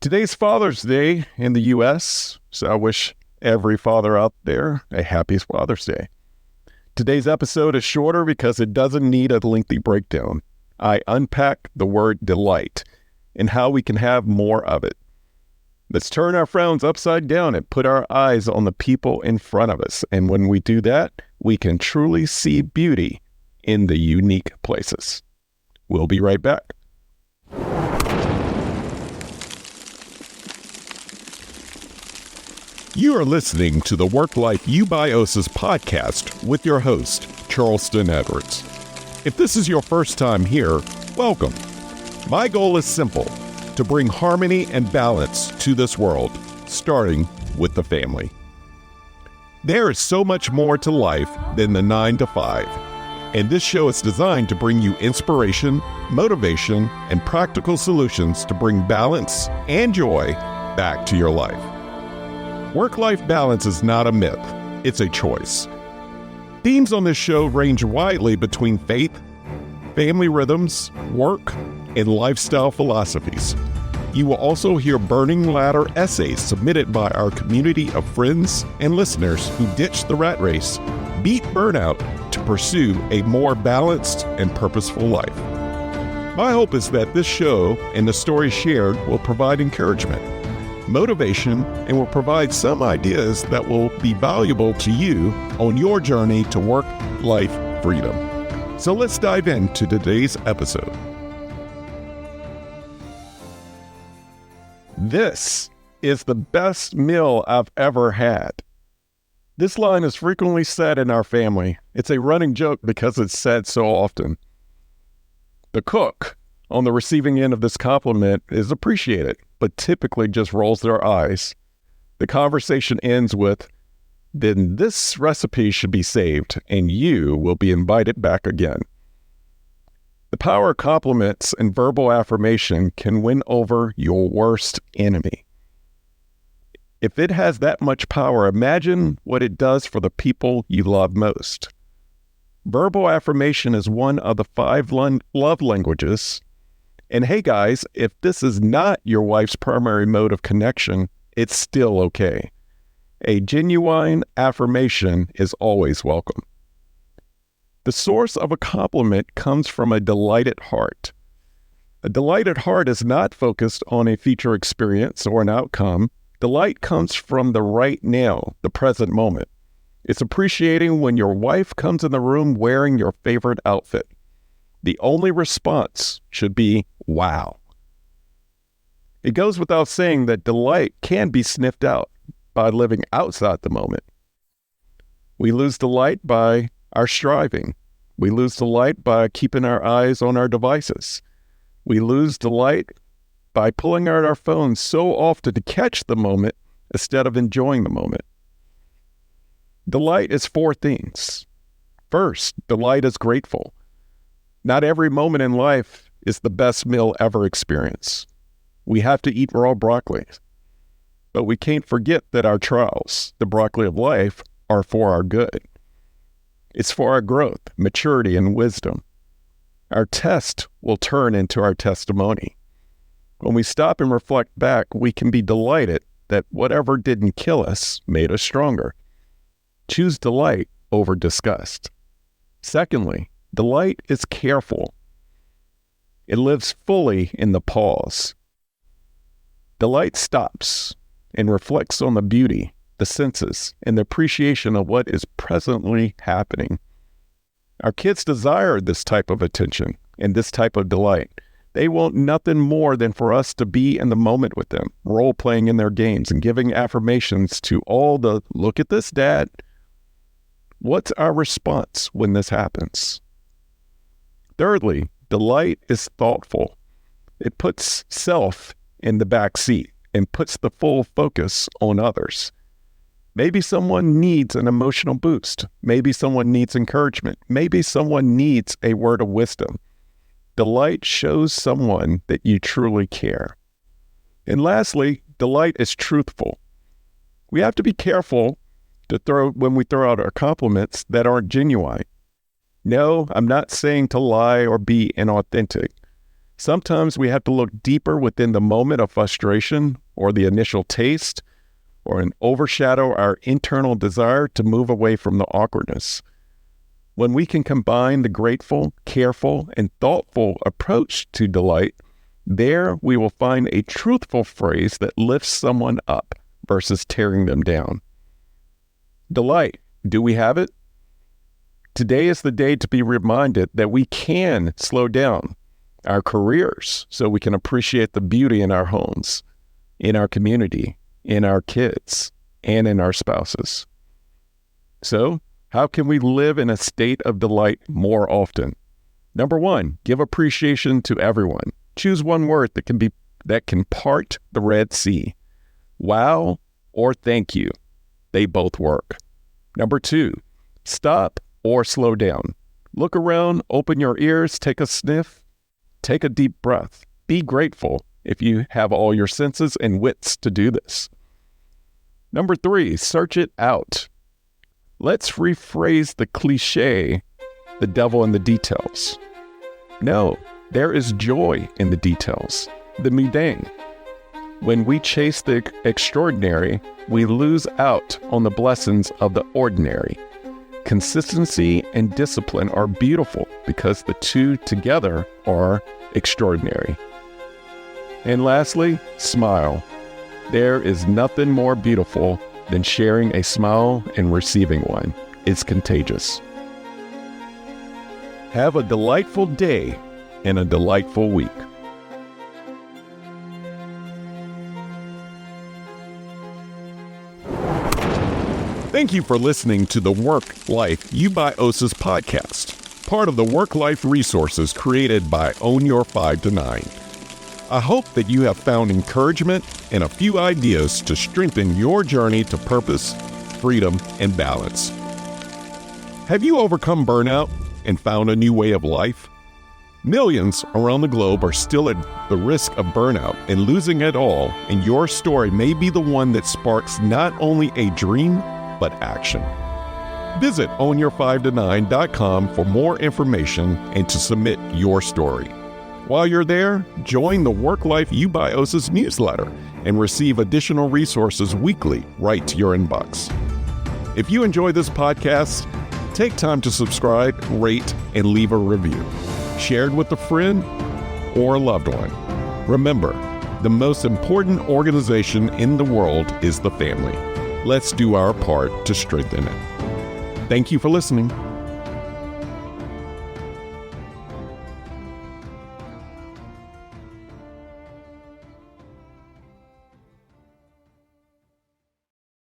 Today's Father's Day in the U.S., so I wish every father out there a happy Father's Day. Today's episode is shorter because it doesn't need a lengthy breakdown. I unpack the word delight and how we can have more of it. Let's turn our frowns upside down and put our eyes on the people in front of us. And when we do that, we can truly see beauty in the unique places. We'll be right back. You are listening to the Work-Life Eubiosis podcast with your host, Charleston Edwards. If this is your first time here, welcome. My goal is simple, to bring harmony and balance to this world, starting with the family. There is so much more to life than the 9 to 5, and this show is designed to bring you inspiration, motivation, and practical solutions to bring balance and joy back to your life. Work-life balance is not a myth, it's a choice. Themes on this show range widely between faith, family rhythms, work, and lifestyle philosophies. You will also hear burning ladder essays submitted by our community of friends and listeners who ditched the rat race, beat burnout to pursue a more balanced and purposeful life. My hope is that this show and the stories shared will provide encouragement, motivation, and will provide some ideas that will be valuable to you on your journey to work-life freedom. So let's dive into today's episode. This is the best meal I've ever had. This line is frequently said in our family. It's a running joke because it's said so often. The cook on the receiving end of this compliment is appreciated, but typically just rolls their eyes. The conversation ends with, "Then this recipe should be saved and you will be invited back again." The power of compliments and verbal affirmation can win over your worst enemy. If it has that much power, imagine what it does for the people you love most. Verbal affirmation is one of the 5 love languages. And hey guys, if this is not your wife's primary mode of connection, it's still okay. A genuine affirmation is always welcome. The source of a compliment comes from a delighted heart. A delighted heart is not focused on a future experience or an outcome. Delight comes from the right now, the present moment. It's appreciating when your wife comes in the room wearing your favorite outfit. The only response should be, wow. It goes without saying that delight can be sniffed out by living outside the moment. We lose delight by our striving. We lose delight by keeping our eyes on our devices. We lose delight by pulling out our phones so often to catch the moment instead of enjoying the moment. Delight is 4 things. First, delight is grateful. Not every moment in life is the best meal ever experienced. We have to eat raw broccoli. But we can't forget that our trials, the broccoli of life, are for our good. It's for our growth, maturity, and wisdom. Our test will turn into our testimony. When we stop and reflect back, we can be delighted that whatever didn't kill us made us stronger. Choose delight over disgust. Secondly, delight is careful. It lives fully in the pause. Delight stops and reflects on the beauty, the senses, and the appreciation of what is presently happening. Our kids desire this type of attention and this type of delight. They want nothing more than for us to be in the moment with them, role-playing in their games and giving affirmations to all the, "Look at this, Dad." What's our response when this happens? Thirdly, delight is thoughtful. It puts self in the back seat and puts the full focus on others. Maybe someone needs an emotional boost. Maybe someone needs encouragement. Maybe someone needs a word of wisdom. Delight shows someone that you truly care. And lastly, delight is truthful. We have to be careful when we throw out our compliments that aren't genuine. No, I'm not saying to lie or be inauthentic. Sometimes we have to look deeper within the moment of frustration or the initial taste or overshadow our internal desire to move away from the awkwardness. When we can combine the grateful, careful, and thoughtful approach to delight, there we will find a truthful phrase that lifts someone up versus tearing them down. Delight, do we have it? Today is the day to be reminded that we can slow down our careers so we can appreciate the beauty in our homes, in our community, in our kids, and in our spouses. So, how can we live in a state of delight more often? Number 1, give appreciation to everyone. Choose one word that can part the Red Sea. Wow or thank you. They both work. Number 2, stop or slow down. Look around, open your ears, take a sniff, take a deep breath. Be grateful if you have all your senses and wits to do this. Number 3, search it out. Let's rephrase the cliche, the devil in the details. No, there is joy in the details, the mundane. When we chase the extraordinary, we lose out on the blessings of the ordinary. Consistency and discipline are beautiful because the two together are extraordinary. And lastly, smile. There is nothing more beautiful than sharing a smile and receiving one. It's contagious. Have a delightful day and a delightful week. Thank you for listening to the Work Life You by OSAS podcast, part of the Work Life resources created by Own Your 5 to 9. I hope that you have found encouragement and a few ideas to strengthen your journey to purpose, freedom, and balance. Have you overcome burnout and found a new way of life? Millions around the globe are still at the risk of burnout and losing it all, and your story may be the one that sparks not only a dream, but action. Visit ownyour5to9.com for more information and to submit your story. While you're there, join the Work Life You by OSAS newsletter and receive additional resources weekly right to your inbox. If you enjoy this podcast, take time to subscribe, rate, and leave a review. Share it with a friend or a loved one. Remember, the most important organization in the world is the family. Let's do our part to strengthen it. Thank you for listening.